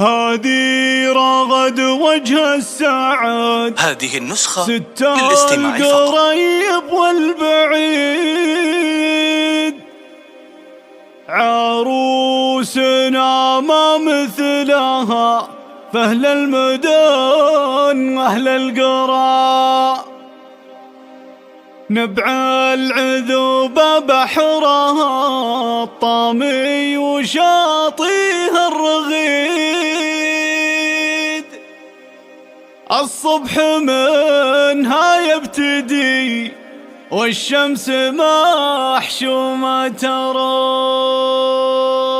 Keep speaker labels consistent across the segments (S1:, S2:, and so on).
S1: هذه رغد وجه السعد،
S2: هذه النسخة
S1: ستار
S2: للاستماع فقط.
S1: القريب والبعيد، عروسنا ما مثلها فأهل المدن وأهل القرى. نبع العذوبة بحرها الطامي وشاطيها الرغيد، الصبح منها يبتدي والشمس محشومة ترى.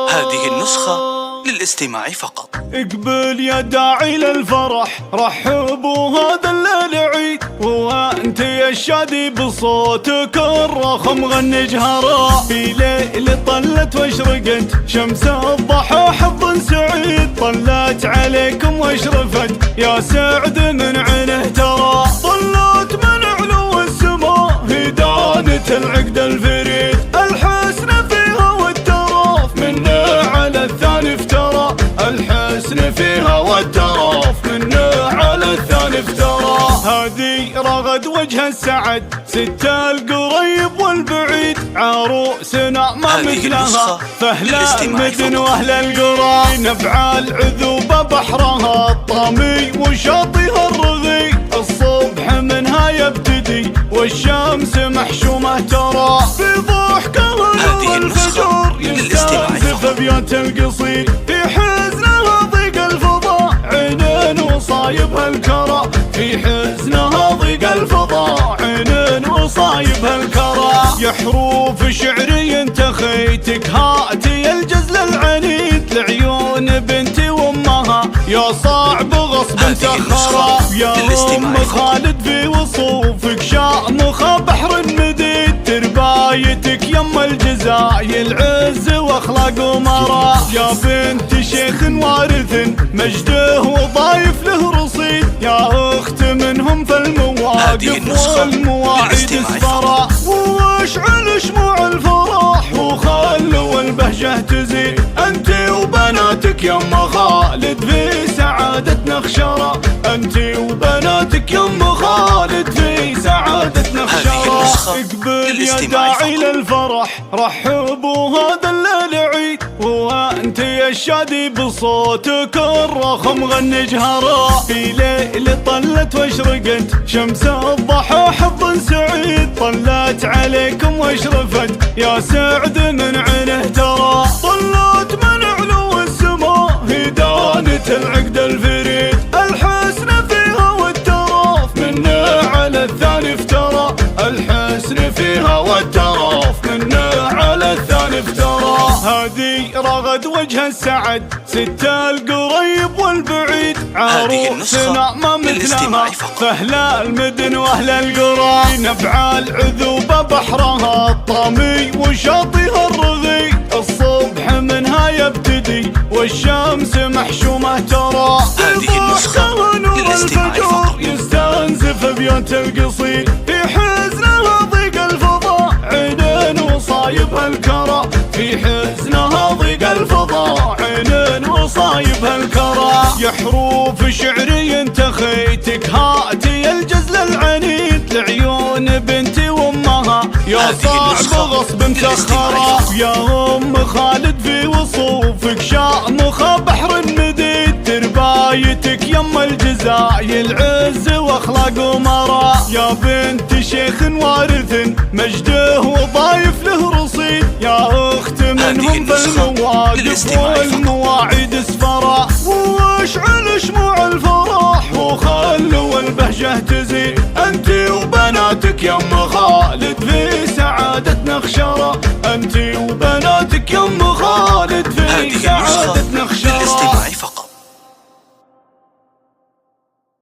S2: هذه النسخة للاستماع فقط.
S1: اقبل يا داعي للفرح، رحبوا هذا الليل عيد، وانت يا الشادي بصوتك الرخم غني جهرا. في ليل طلت واشرقت شمس الضحى حظ سعيد، طلت عليكم واشرفت يا سعد من عينه ترى. طلت من علو السماء هدانة العقد الفريد، الحسن فيها والتراف منه على الثاني افترى. الحسن فيها والتراف منه على الثاني افترى. هذه رغد وجه السعد، ست القريب والبعيد، عروسنا ما مثلها فأهل المدن وأهل القرى. نبع العذوبة بحرها الطامي وشاطيها الرغي، الصبح منها يبتدي والشمس محشومة ترى. في ضحكها
S2: هذه النسخة
S1: يستنزف ابيات القصيد، في حزنها ضيق الفضاء عين وصايبها الكرى. في حزنها ضيق الفضاء عين وصايبها الكرى. يا حروف شعري انت خيتك هاتي الجزل العنيد، لعيون بنتي وامها يا صعب غصب سخرة. يا ام خالد في وصوفك شامخة بحر مديد، تربايتك يم الجزايل عز واخلاق ومرا. يا بنت شيخ وارث مجده وضايف له رصيد، يا اخت منهم في المواقف والمواعيد اسفرا. واشعل شموع الفرح وخلوا البهجة تزيد، انت وبناتك يم خالد في سعادتنا خشرة. انت وبناتك يم خالد في سعادتنا خشرة. اقبل يا داعي للفرح، رحبوا هذا الليل عيد، وانت يا الشادي بصوتك الرخم غني جهرا. في ليل طلت واشرقت شمس الضحى حظ سعيد، طلت عليكم واشرفت يا سعد من عينه ترى. طلت من علو السماء هدانة العقد الفريد، الحسن فيها والتراف منه على الثاني افترى. الحسن فيها والتراف منه على الثاني افترى. هذه رغد وجه السعد، ست القريب والبعيد، عروسنا ما مثلها فأهل المدن وأهل القرى. نبع العذوبة بحرها الطامي وشاطيها الرغي، الصبح منها يبتدي والشمس محشومة ترى.
S2: هذه النسخة للاستماع فقط.
S1: يستنزف ابيات القصيد، في حزنها ضيق الفضاء عين وصايبها الكرى. في حزنها ضيق الفضاء عين وصايبها الكرى. يا حروف شعري انت خيتك هاتي الجزل العنيد، لعيون بنتي وامها يا صعب غصب مسخرة. يا ام خالد في وصوفك شامخة بحر مديد، تربايتك يم الجزايل عز واخلاق ومرا. يا بنت شيخ وارث مجده وضايف له رصيد، يا اخت منهم في المواقف والمواعيد اسفار.